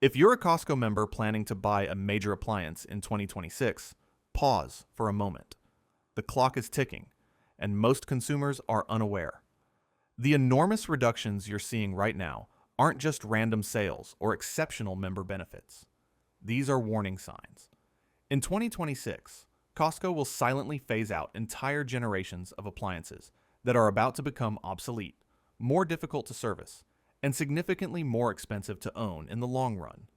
If you're a Costco member planning to buy a major appliance in 2026, pause for a moment. The clock is ticking, and most consumers are unaware. The enormous reductions you're seeing right now aren't just random sales or exceptional member benefits. These are warning signs. In 2026, Costco will silently phase out entire generations of appliances that are about to become obsolete, more difficult to service, and significantly more expensive to own in the long run.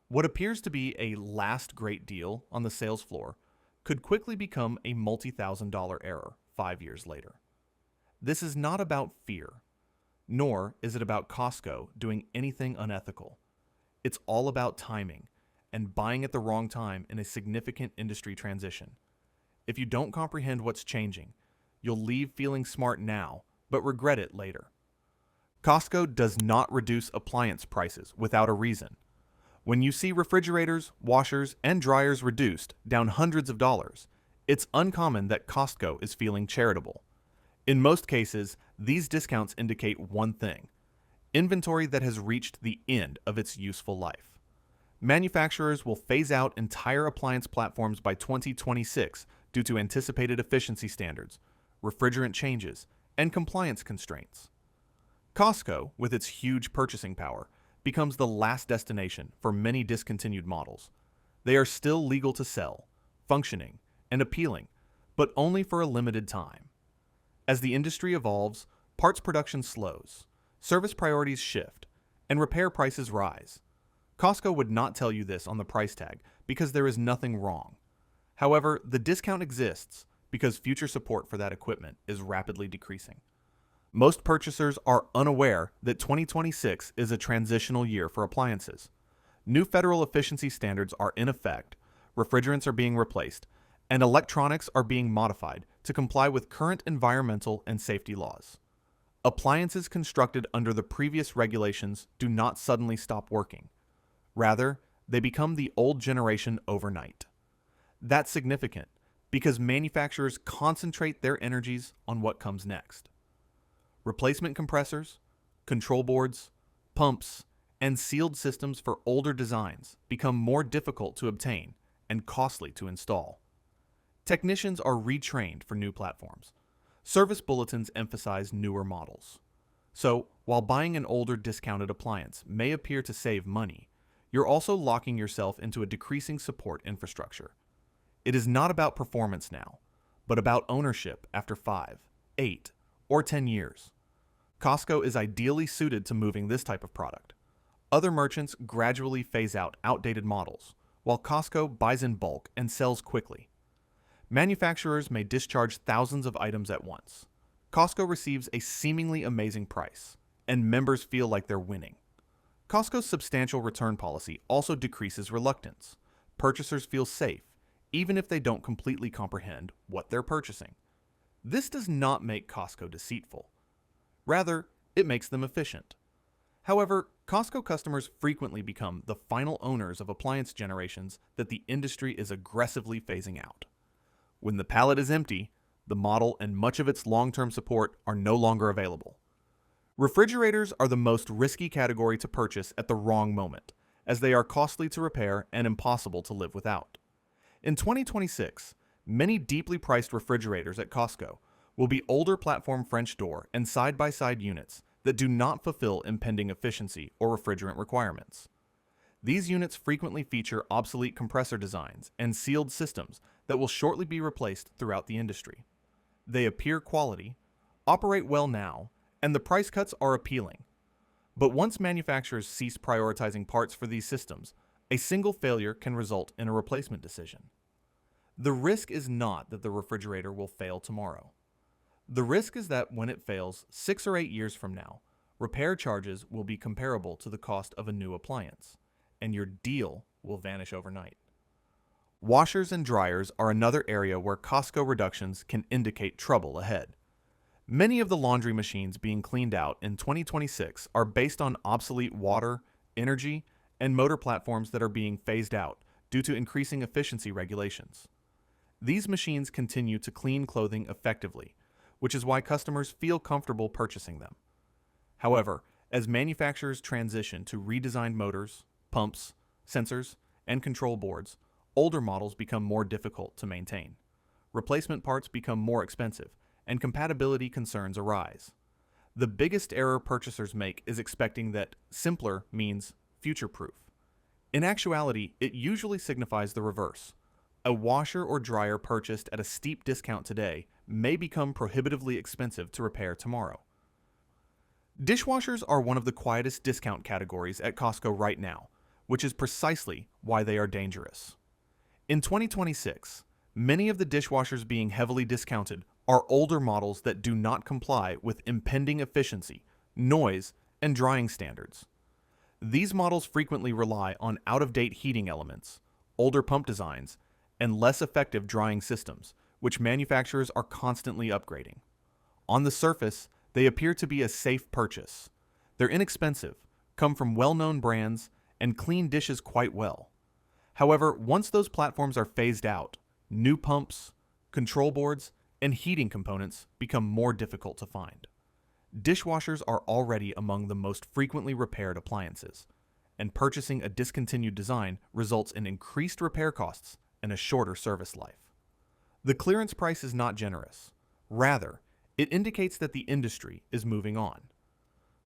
What appears to be a last great deal on the sales floor could quickly become a multi-thousand-dollar error 5 years later. This is not about fear, nor is it about Costco doing anything unethical. It's all about timing and buying at the wrong time in a significant industry transition. If you don't comprehend what's changing, you'll leave feeling smart now, but regret it later. Costco does not reduce appliance prices without a reason. When you see refrigerators, washers, and dryers reduced down hundreds of dollars, it's uncommon that Costco is feeling charitable. In most cases, these discounts indicate one thing: inventory that has reached the end of its useful life. Manufacturers will phase out entire appliance platforms by 2026 due to anticipated efficiency standards, refrigerant changes, and compliance constraints. Costco, with its huge purchasing power, becomes the last destination for many discontinued models. They are still legal to sell, functioning, and appealing, but only for a limited time. As the industry evolves, parts production slows, service priorities shift, and repair prices rise. Costco would not tell you this on the price tag because there is nothing wrong. However, the discount exists because future support for that equipment is rapidly decreasing. Most purchasers are unaware that 2026 is a transitional year for appliances. New federal efficiency standards are in effect, refrigerants are being replaced, and electronics are being modified to comply with current environmental and safety laws. Appliances constructed under the previous regulations do not suddenly stop working. Rather, they become the old generation overnight. That's significant because manufacturers concentrate their energies on what comes next. Replacement compressors, control boards, pumps, and sealed systems for older designs become more difficult to obtain and costly to install. Technicians are retrained for new platforms. Service bulletins emphasize newer models. So, while buying an older discounted appliance may appear to save money, you're also locking yourself into a decreasing support infrastructure. It is not about performance now, but about ownership after 5, 8, or 10 years. Costco is ideally suited to moving this type of product. Other merchants gradually phase out outdated models, while Costco buys in bulk and sells quickly. Manufacturers may discharge thousands of items at once. Costco receives a seemingly amazing price, and members feel like they're winning. Costco's substantial return policy also decreases reluctance. Purchasers feel safe, even if they don't completely comprehend what they're purchasing. This does not make Costco deceitful. Rather, it makes them efficient. However, Costco customers frequently become the final owners of appliance generations that the industry is aggressively phasing out. When the pallet is empty, the model and much of its long-term support are no longer available. Refrigerators are the most risky category to purchase at the wrong moment, as they are costly to repair and impossible to live without. In 2026, many deeply priced refrigerators at Costco will be older platform French door and side-by-side units that do not fulfill impending efficiency or refrigerant requirements. These units frequently feature obsolete compressor designs and sealed systems that will shortly be replaced throughout the industry. They appear quality, operate well now, and the price cuts are appealing. But once manufacturers cease prioritizing parts for these systems, a single failure can result in a replacement decision. The risk is not that the refrigerator will fail tomorrow. The risk is that when it fails 6 or 8 years from now, repair charges will be comparable to the cost of a new appliance, and your deal will vanish overnight. Washers and dryers are another area where Costco reductions can indicate trouble ahead. Many of the laundry machines being cleaned out in 2026 are based on obsolete water, energy, and motor platforms that are being phased out due to increasing efficiency regulations. These machines continue to clean clothing effectively, which is why customers feel comfortable purchasing them. However, as manufacturers transition to redesigned motors, pumps, sensors, and control boards, older models become more difficult to maintain. Replacement parts become more expensive, and compatibility concerns arise. The biggest error purchasers make is expecting that simpler means future-proof. In actuality, it usually signifies the reverse. A washer or dryer purchased at a steep discount today may become prohibitively expensive to repair tomorrow. Dishwashers are one of the quietest discount categories at Costco right now, which is precisely why they are dangerous. In 2026, many of the dishwashers being heavily discounted are older models that do not comply with impending efficiency, noise, and drying standards. These models frequently rely on out-of-date heating elements, older pump designs, and less effective drying systems, which manufacturers are constantly upgrading. On the surface, they appear to be a safe purchase. They're inexpensive, come from well-known brands, and clean dishes quite well. However, once those platforms are phased out, new pumps, control boards, and heating components become more difficult to find. Dishwashers are already among the most frequently repaired appliances, and purchasing a discontinued design results in increased repair costs and a shorter service life. The clearance price is not generous. Rather, it indicates that the industry is moving on.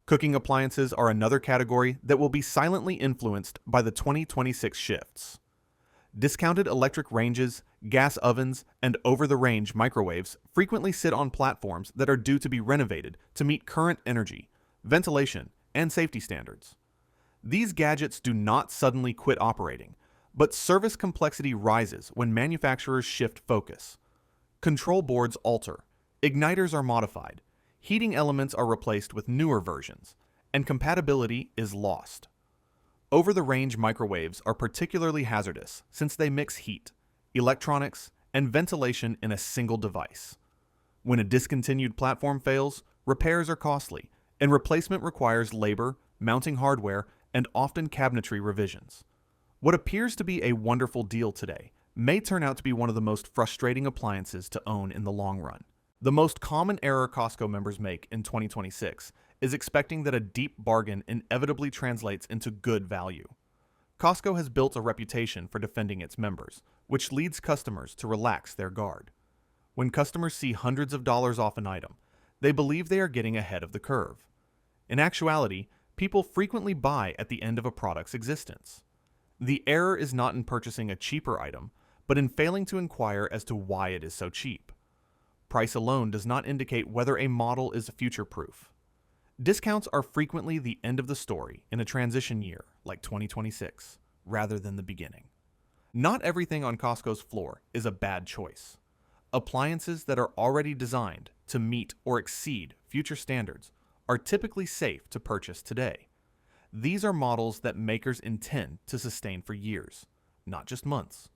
Cooking appliances are another category that will be silently influenced by the 2026 shifts. Discounted electric ranges, gas ovens, and over-the-range microwaves frequently sit on platforms that are due to be renovated to meet current energy, ventilation, and safety standards. These gadgets do not suddenly quit operating, but service complexity rises when manufacturers shift focus. Control boards alter, igniters are modified, heating elements are replaced with newer versions, and compatibility is lost. Over-the-range microwaves are particularly hazardous since they mix heat, electronics, and ventilation in a single device. When a discontinued platform fails, repairs are costly, and replacement requires labor, mounting hardware, and often cabinetry revisions. What appears to be a wonderful deal today may turn out to be one of the most frustrating appliances to own in the long run. The most common error Costco members make in 2026 is expecting that a deep bargain inevitably translates into good value. Costco has built a reputation for defending its members, which leads customers to relax their guard. When customers see hundreds of dollars off an item, they believe they are getting ahead of the curve. In actuality, people frequently buy at the end of a product's existence. The error is not in purchasing a cheaper item, but in failing to inquire as to why it is so cheap. Price alone does not indicate whether a model is future-proof. Discounts are frequently the end of the story in a transition year like 2026, rather than the beginning. Not everything on Costco's floor is a bad choice. Appliances that are already designed to meet or exceed future standards are typically safe to purchase today. These are models that makers intend to sustain for years, not just months.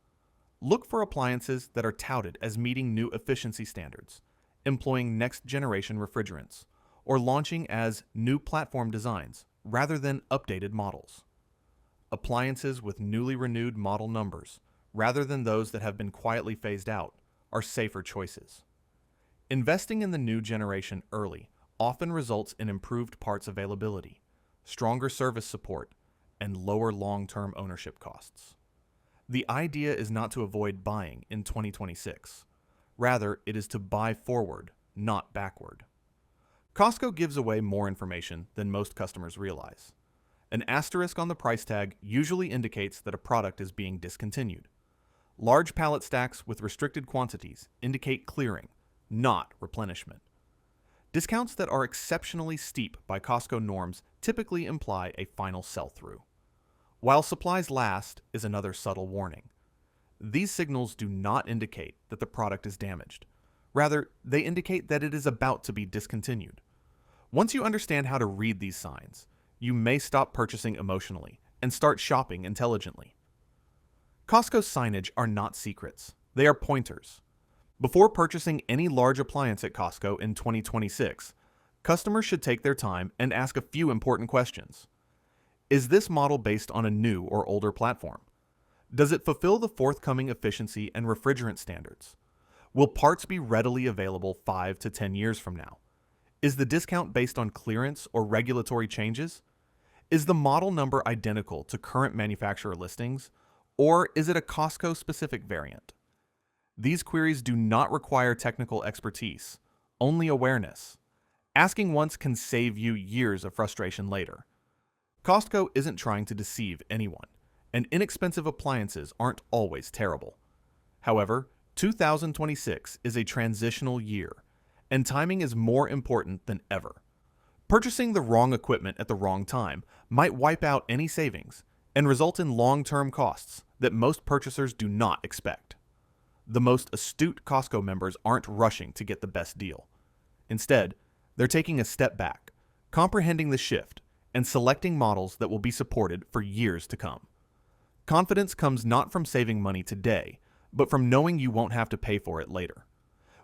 Look for appliances that are touted as meeting new efficiency standards, employing next-generation refrigerants, or launching as new platform designs rather than updated models. Appliances with newly renewed model numbers, rather than those that have been quietly phased out, are safer choices. Investing in the new generation early often results in improved parts availability, stronger service support, and lower long-term ownership costs. The idea is not to avoid buying in 2026. Rather, it is to buy forward, not backward. Costco gives away more information than most customers realize. An asterisk on the price tag usually indicates that a product is being discontinued. Large pallet stacks with restricted quantities indicate clearing, not replenishment. Discounts that are exceptionally steep by Costco norms typically imply a final sell-through. While supplies last is another subtle warning. These signals do not indicate that the product is damaged. Rather, they indicate that it is about to be discontinued. Once you understand how to read these signs, you may stop purchasing emotionally and start shopping intelligently. Costco's signage are not secrets. They are pointers. Before purchasing any large appliance at Costco in 2026, customers should take their time and ask a few important questions. Is this model based on a new or older platform? Does it fulfill the forthcoming efficiency and refrigerant standards? Will parts be readily available 5 to 10 years from now? Is the discount based on clearance or regulatory changes? Is the model number identical to current manufacturer listings, or is it a Costco-specific variant? These queries do not require technical expertise, only awareness. Asking once can save you years of frustration later. Costco isn't trying to deceive anyone, and inexpensive appliances aren't always terrible. However, 2026 is a transitional year, and timing is more important than ever. Purchasing the wrong equipment at the wrong time might wipe out any savings and result in long-term costs that most purchasers do not expect. The most astute Costco members aren't rushing to get the best deal. Instead, they're taking a step back, comprehending the shift, and selecting models that will be supported for years to come. Confidence comes not from saving money today, but from knowing you won't have to pay for it later.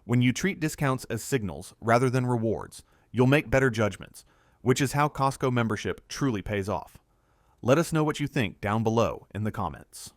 When you treat discounts as signals rather than rewards, you'll make better judgments, which is how Costco membership truly pays off. Let us know what you think down below in the comments.